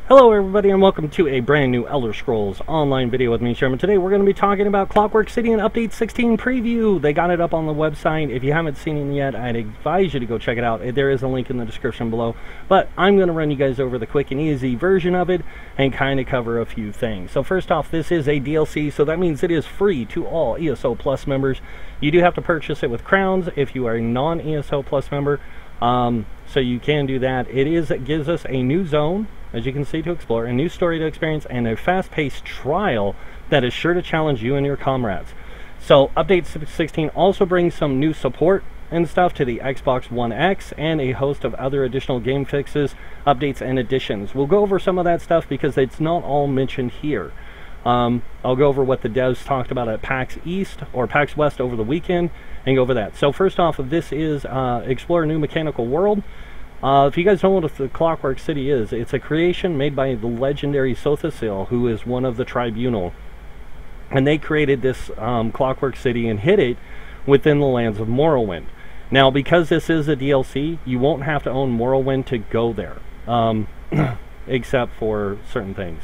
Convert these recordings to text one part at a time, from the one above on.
Hello everybody and welcome to a brand new Elder Scrolls Online video with me, Sherman. Today we're going to be talking about Clockwork City and Update 16 preview. They got it up on the website. If you haven't seen it yet, I'd advise you to go check it out. There is a link in the description below. But I'm going to run you guys over the quick and easy version of it and kind of cover a few things. So first off, this is a DLC, so that means it is free to all ESO Plus members. You do have to purchase it with crowns if you are a non-ESO Plus member. So you can do that. It gives us a new zone, as you can see, to explore, a new story to experience, and a fast-paced trial that is sure to challenge you and your comrades. So Update 16 also brings some new support and stuff to the Xbox One X and a host of other additional game fixes, updates, and additions. We'll go over some of that stuff because it's not all mentioned here. I'll go over what the devs talked about at PAX East or PAX West over the weekend and go over that. So first off, this is explore a new mechanical world. If you guys don't know what the Clockwork City is, it's a creation made by the legendary Sothasil, who is one of the Tribunal. And they created this Clockwork City and hid it within the lands of Morrowind. Now, because this is a DLC, you won't have to own Morrowind to go there, except for certain things.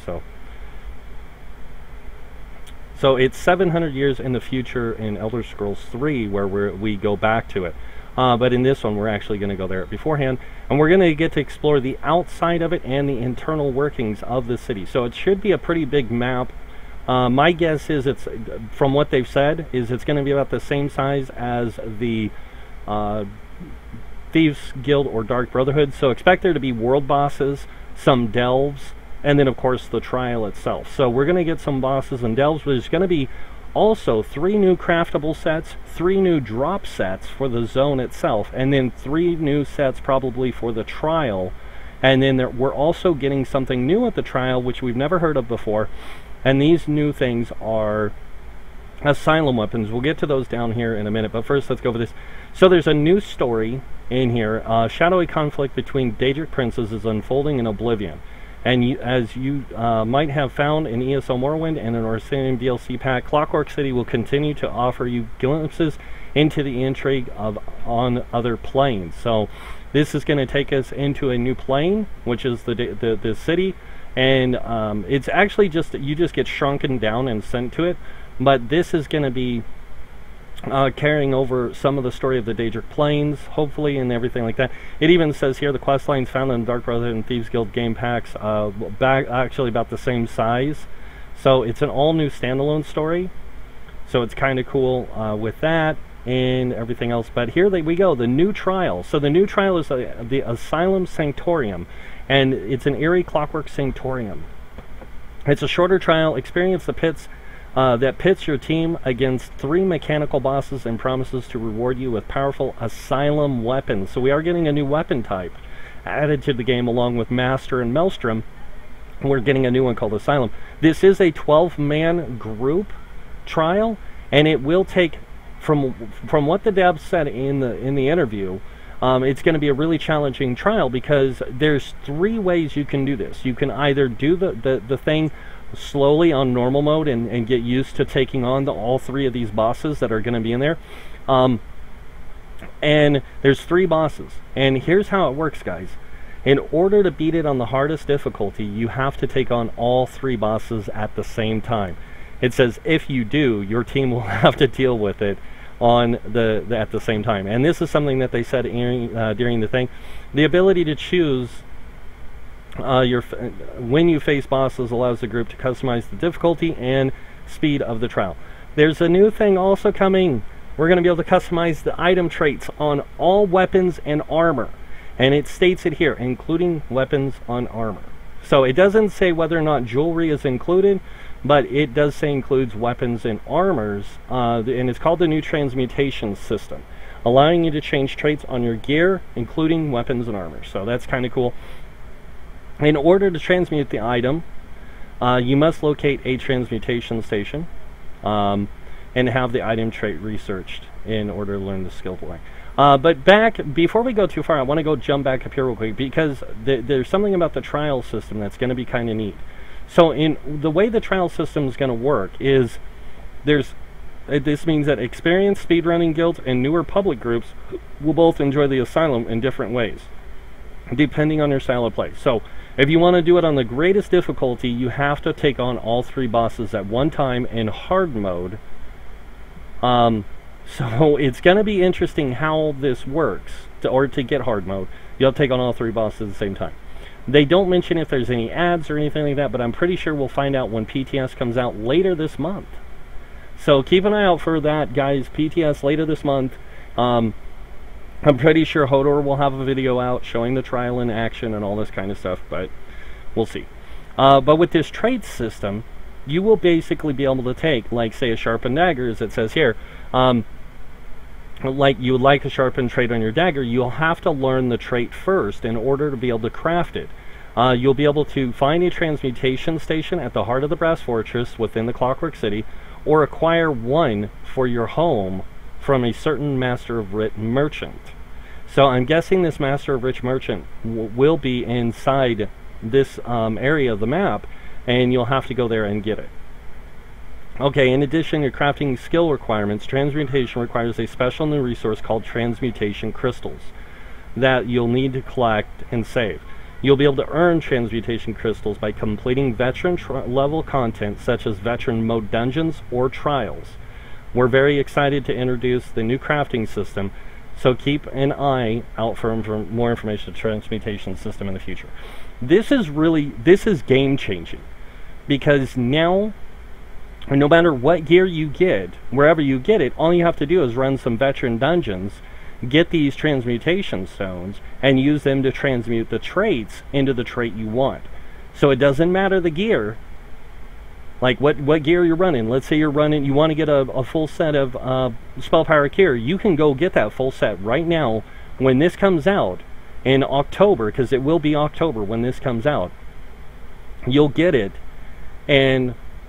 So it's 700 years in the future in Elder Scrolls 3 where we go back to it. But in this one, we're actually going to go there beforehand. And we're going to get to explore the outside of it and the internal workings of the city. So it should be a pretty big map. My guess is, from what they've said, is it's going to be about the same size as the Thieves Guild or Dark Brotherhood. So expect there to be world bosses, some delves, and then of course the trial itself. So we're going to get some bosses and delves, but there's going to be also 3 new craftable sets, 3 new drop sets for the zone itself, and then 3 new sets probably for the trial. And then we're also getting something new at the trial which we've never heard of before, and these new things are asylum weapons. We'll get to those down here in a minute, but first let's go over this. So there's a new story in here. Shadowy conflict between Daedric princes is unfolding in Oblivion. And as you might have found in ESO Morrowind and an Orsinium DLC pack, Clockwork City will continue to offer you glimpses into the intrigue on other planes. So this is going to take us into a new plane, which is the city, and it's actually you just get shrunken down and sent to it. But this is going to be carrying over some of the story of the Daedric Plains, hopefully, and everything like that. It even says here the quest lines found in Dark Brotherhood and Thieves Guild game packs actually about the same size. So it's an all-new standalone story. So it's kind of cool with that and everything else. But here we go, the new trial. So the new trial is the Asylum Sanctorium, and it's an eerie Clockwork Sanctorium. It's a shorter trial. Experience the pits that pits your team against 3 mechanical bosses and promises to reward you with powerful asylum weapons. So we are getting a new weapon type added to the game along with Master and Maelstrom. We're getting a new one called Asylum. This is a 12-man group trial, and it will take, from what the devs said in the interview, it's going to be a really challenging trial because there's 3 ways you can do this. You can either do the thing slowly on normal mode and get used to taking on all 3 of these bosses that are going to be in there. And there's 3 bosses. And here's how it works, guys. In order to beat it on the hardest difficulty, you have to take on all 3 bosses at the same time. It says if you do, your team will have to deal with it on at the same time. And this is something that they said during the thing. The ability to choose when you face bosses allows the group to customize the difficulty and speed of the trial. There's a new thing also coming. We're going to be able to customize the item traits on all weapons and armor, and it states it here, including weapons on armor. So it doesn't say whether or not jewelry is included, but it does say includes weapons and armors, and it's called the new transmutation system, allowing you to change traits on your gear, including weapons and armor. So that's kind of cool. In order to transmute the item, you must locate a transmutation station and have the item trait researched in order to learn the skill way. But before we go too far, I want to jump back up here real quick because there's something about the trial system that's going to be kind of neat. So in the way the trial system is going to work is this means that experienced speedrunning guilds and newer public groups will both enjoy the asylum in different ways, depending on your style of play. So If you want to do it on the greatest difficulty, you have to take on all 3 bosses at one time in hard mode. So it's going to be interesting how this works. To get hard mode, you'll have to take on all 3 bosses at the same time. They don't mention if there's any ads or anything like that, but I'm pretty sure we'll find out when PTS comes out later this month. So keep an eye out for that, guys. PTS later this month. I'm pretty sure Hodor will have a video out showing the trial in action and all this kind of stuff, but we'll see. But with this trade system, you will basically be able to take, like, say, a sharpened dagger, as it says here. Like you would like a sharpened trait on your dagger, you'll have to learn the trait first in order to be able to craft it. You'll be able to find a transmutation station at the heart of the Brass Fortress within the Clockwork City, or acquire one for your home from a certain Master of Writ merchant. So I'm guessing this Master of Writ merchant will be inside this area of the map, and you'll have to go there and get it. Okay, in addition to crafting skill requirements, transmutation requires a special new resource called transmutation crystals that you'll need to collect and save. You'll be able to earn transmutation crystals by completing veteran level content such as veteran mode dungeons or trials. We're very excited to introduce the new crafting system, so keep an eye out for more information on the transmutation system in the future. This is game changing, because now, no matter what gear you get, wherever you get it, all you have to do is run some veteran dungeons, get these transmutation stones, and use them to transmute the traits into the trait you want. So it doesn't matter the gear, like what gear you're running. Let's say you want to get a full set of spell power gear. You can go get that full set right now when this comes out in October, because it will be October when this comes out. You'll get it,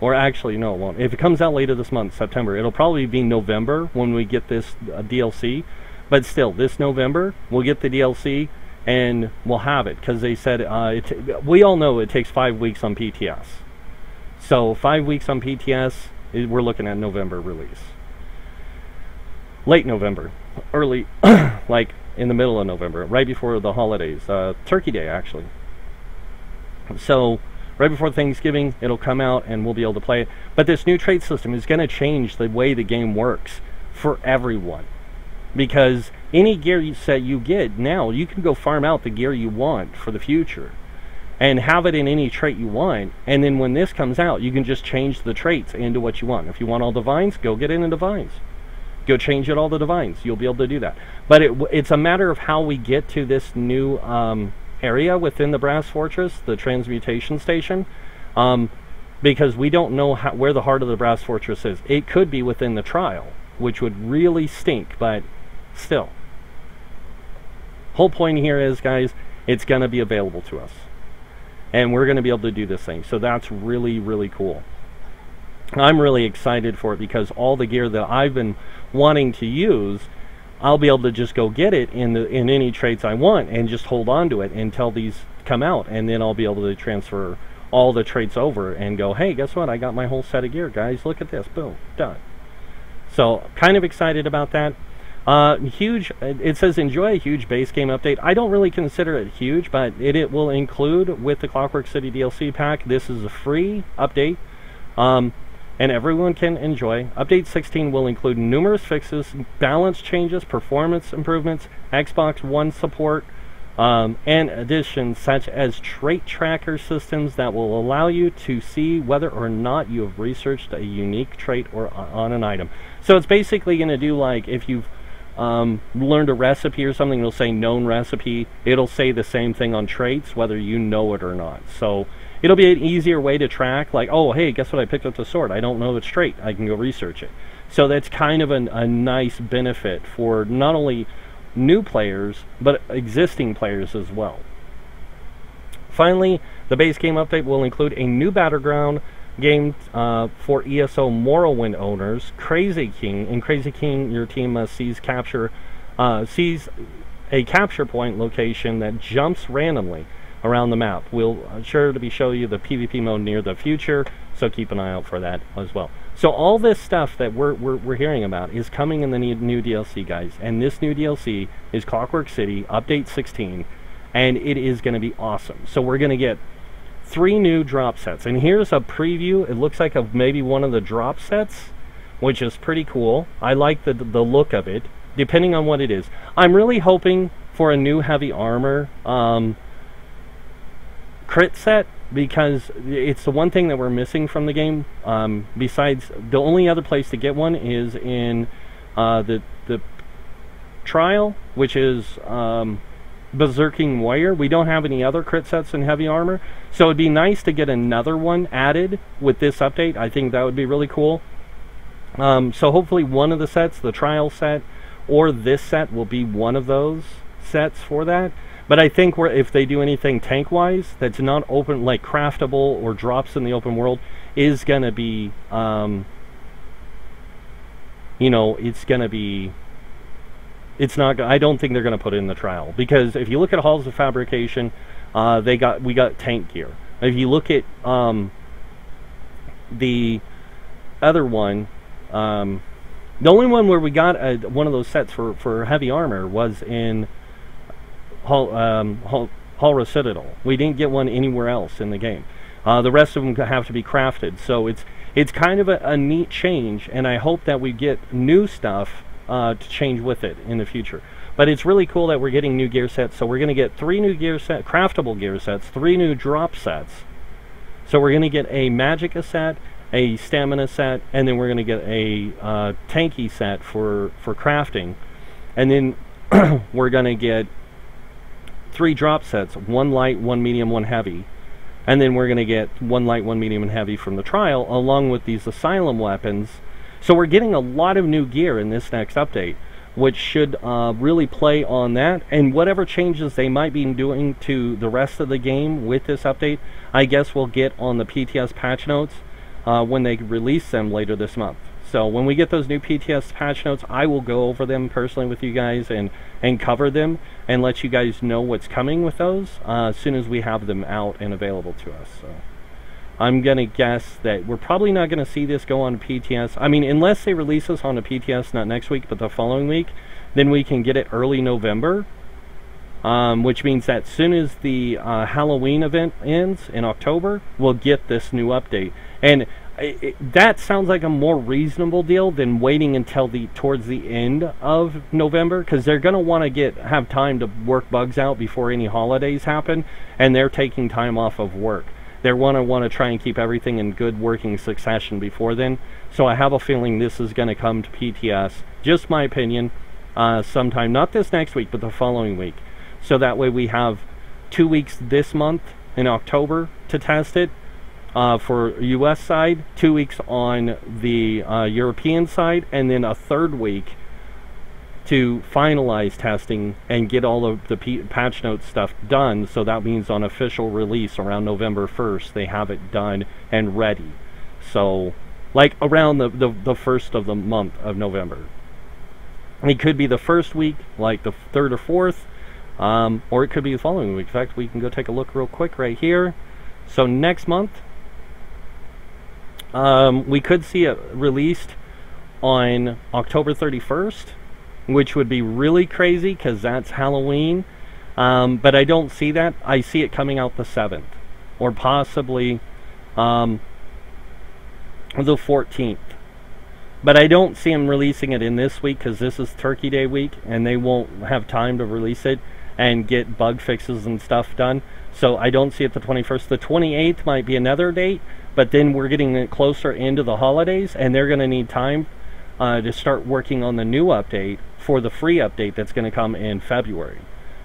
or actually, no, it won't. If it comes out later this month, September, it'll probably be November when we get this DLC. But still, this November, we'll get the DLC, and we'll have it. Because they said, we all know it takes 5 weeks on PTS. So, 5 weeks on PTS, we're looking at November release. Late November. Early, like in the middle of November. Right before the holidays. Turkey Day, actually. So, right before Thanksgiving, it'll come out and we'll be able to play it. But this new trade system is going to change the way the game works for everyone. Because any gear set you get now, you can go farm out the gear you want for the future. And have it in any trait you want. And then when this comes out, you can just change the traits into what you want. If you want all divines, go get in the divines. Go change it all the divines. You'll be able to do that. But it's a matter of how we get to this new area within the Brass Fortress, the transmutation station, because we don't know where the heart of the Brass Fortress is. It could be within the trial, which would really stink, but still. Whole point here is, guys, it's going to be available to us, and we're going to be able to do this thing. So that's really, really cool. I'm really excited for it, because all the gear that I've been wanting to use, I'll be able to just go get it in any traits I want and just hold on to it until these come out, and then I'll be able to transfer all the traits over and go, hey, guess what? I got my whole set of gear, guys. Look at this. Boom. Done. So, kind of excited about that. Huge. It says enjoy a huge base game update. I don't really consider it huge, but it will include with the Clockwork City DLC pack. This is a free update. And everyone can enjoy. Update 16 will include numerous fixes, balance changes, performance improvements, Xbox One support, and additions such as trait tracker systems that will allow you to see whether or not you have researched a unique trait or on an item. So it's basically going to do, like, if you've learned a recipe or something, it'll say known recipe. It'll say the same thing on traits, whether you know it or not. So it'll be an easier way to track, like, oh, hey, guess what? I picked up the sword. I don't know its trait. I can go research it. So that's kind of a nice benefit for not only new players, but existing players as well. Finally, the base game update will include a new battleground game for ESO Morrowind owners, Crazy King. In Crazy King, your team must seize a capture point location that jumps randomly around the map. We'll sure to be show you the PvP mode near the future, so keep an eye out for that as well. So all this stuff that we're hearing about is coming in the new DLC, guys, and this new DLC is Clockwork City Update 16, and it is going to be awesome. So we're going to get 3 new drop sets, and here's a preview. It looks like maybe one of the drop sets, which is pretty cool. I like the look of it, depending on what it is. I'm really hoping for a new heavy armor crit set, because it's the one thing that we're missing from the game. Besides, the only other place to get one is in the trial, which is Berserking Warrior. We don't have any other crit sets in heavy armor, so it'd be nice to get another one added with this update. I think that would be really cool. So hopefully one of the sets, the trial set or this set, will be one of those sets for that. But I think if they do anything tank-wise that's not open, like craftable or drops in the open world, is going to be, you know, it's going to be, it's not, I don't think they're going to put it in the trial. Because if you look at Halls of Fabrication, we got tank gear. If you look at the other one, the only one where we got one of those sets for heavy armor was in Halra Citadel. We didn't get one anywhere else in the game. The rest of them have to be crafted. So it's kind of a neat change, and I hope that we get new stuff to change with it in the future. But it's really cool that we're getting new gear sets. So we're going to get 3 new gear sets, craftable gear sets, 3 new drop sets. So we're going to get a Magicka set, a Stamina set, and then we're going to get a Tanky set for crafting. And then we're going to get 3 drop sets, 1 light, 1 medium, 1 heavy. And then we're going to get 1 light, 1 medium, and heavy from the trial, along with these Asylum weapons. So we're getting a lot of new gear in this next update, which should really play on that. And whatever changes they might be doing to the rest of the game with this update, I guess we'll get on the PTS patch notes when they release them later this month. So when we get those new PTS patch notes, I will go over them personally with you guys and cover them and let you guys know what's coming with those as soon as we have them out and available to us. So I'm going to guess that we're probably not going to see this go on PTS. I mean, unless they release us on a PTS, not next week, but the following week, then we can get it early November, which means that as soon as the Halloween event ends in October, we'll get this new update. And that sounds like a more reasonable deal than waiting until towards the end of November, because they're going to want to have time to work bugs out before any holidays happen, and they're taking time off of work. They want to try and keep everything in good working succession before then. So I have a feeling this is going to come to PTS, just my opinion, sometime, not this next week, but the following week. So that way we have 2 weeks this month in October to test it. For US side, 2 weeks on the European side, and then a 3rd week to finalize testing and get all of the patch note stuff done. So that means on official release around November 1st, they have it done and ready. So like around the first of the month of November. It could be the first week, like the 3rd or 4th, or it could be the following week. In fact, we can go take a look real quick right here. So next month, we could see it released on October 31st, which would be really crazy because that's Halloween. But I don't see that. I see it coming out the 7th, or possibly the 14th. But I don't see them releasing it in this week because this is Turkey Day week, and they won't have time to release it and get bug fixes and stuff done. So I don't see it the 21st. The 28th might be another date, but then we're getting closer into the holidays, and they're going to need time to start working on the new update for the free update that's going to come in February.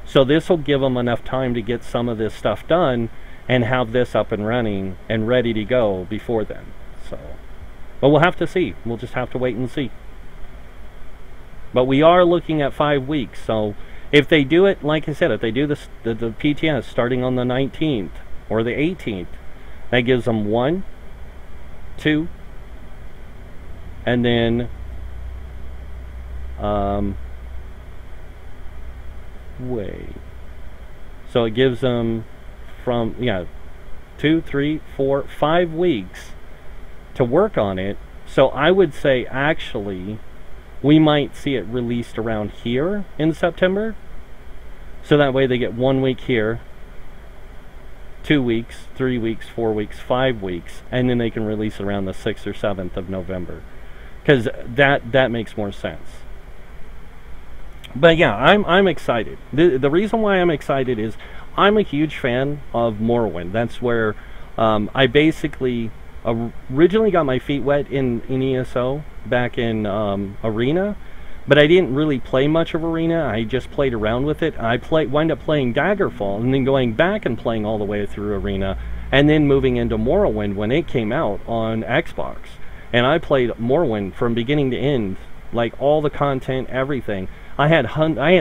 So this will give them enough time to get some of this stuff done and have this up and running and ready to go before then. So, but we'll have to see. We'll just have to wait and see. But we are looking at 5 weeks. So if they do it, like I said, if they do the PTS starting on the 19th or the 18th, that gives them 1, 2, and then so it gives them from 2, 3, 4, 5 weeks to work on it. So I would say actually we might see it released around here in September. So that way they get 1 week here, 2 weeks, 3 weeks, 4 weeks, 5 weeks, and then they can release it around the 6th or 7th of November. Because that makes more sense. But yeah, I'm excited. The reason why I'm excited is I'm a huge fan of Morrowind. That's where I basically originally got my feet wet in ESO back in Arena, but I didn't really play much of Arena. I just played around with it. I wind up playing Daggerfall and then going back and playing all the way through Arena, and then moving into Morrowind when it came out on Xbox. And I played Morrowind from beginning to end, like all the content, everything. I had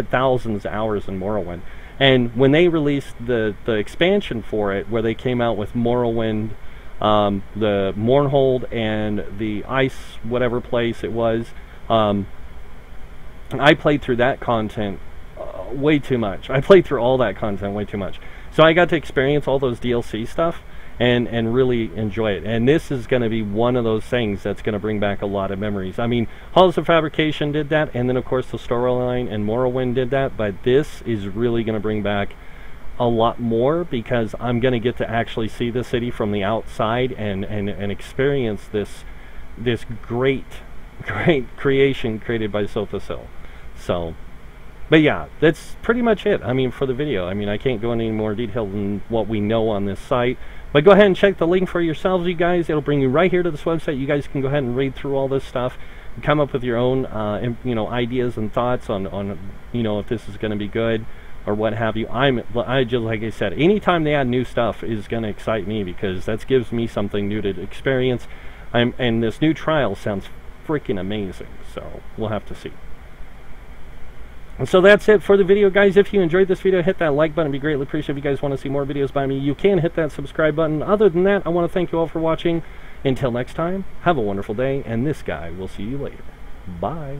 thousands of hours in Morrowind. And when they released the expansion for it, where they came out with Morrowind, the Mournhold, and the Ice whatever place it was, I played through that content way too much. I played through all that content way too much. So I got to experience all those DLC stuff and really enjoy it. And this is going to be one of those things that's going to bring back a lot of memories. I mean, Halls of Fabrication did that, and then of course the storyline and Morrowind did that, but this is really going to bring back a lot more, because I'm going to get to actually see the city from the outside and experience this great creation created by Sothasil. So, but yeah, that's pretty much it. I mean, for the video, I mean, I can't go into any more detail than what we know on this site. But go ahead and check the link for yourselves, you guys. It'll bring you right here to this website. You guys can go ahead and read through all this stuff, and come up with your own, ideas and thoughts on if this is going to be good or what have you. I just, like I said, anytime they add new stuff is going to excite me, because that gives me something new to experience. And this new trial sounds freaking amazing. So we'll have to see. And so that's it for the video, guys. If you enjoyed this video, hit that like button. It'd be greatly appreciated. If you guys want to see more videos by me, you can hit that subscribe button. Other than that, I want to thank you all for watching. Until next time, have a wonderful day, and this guy will see you later. Bye.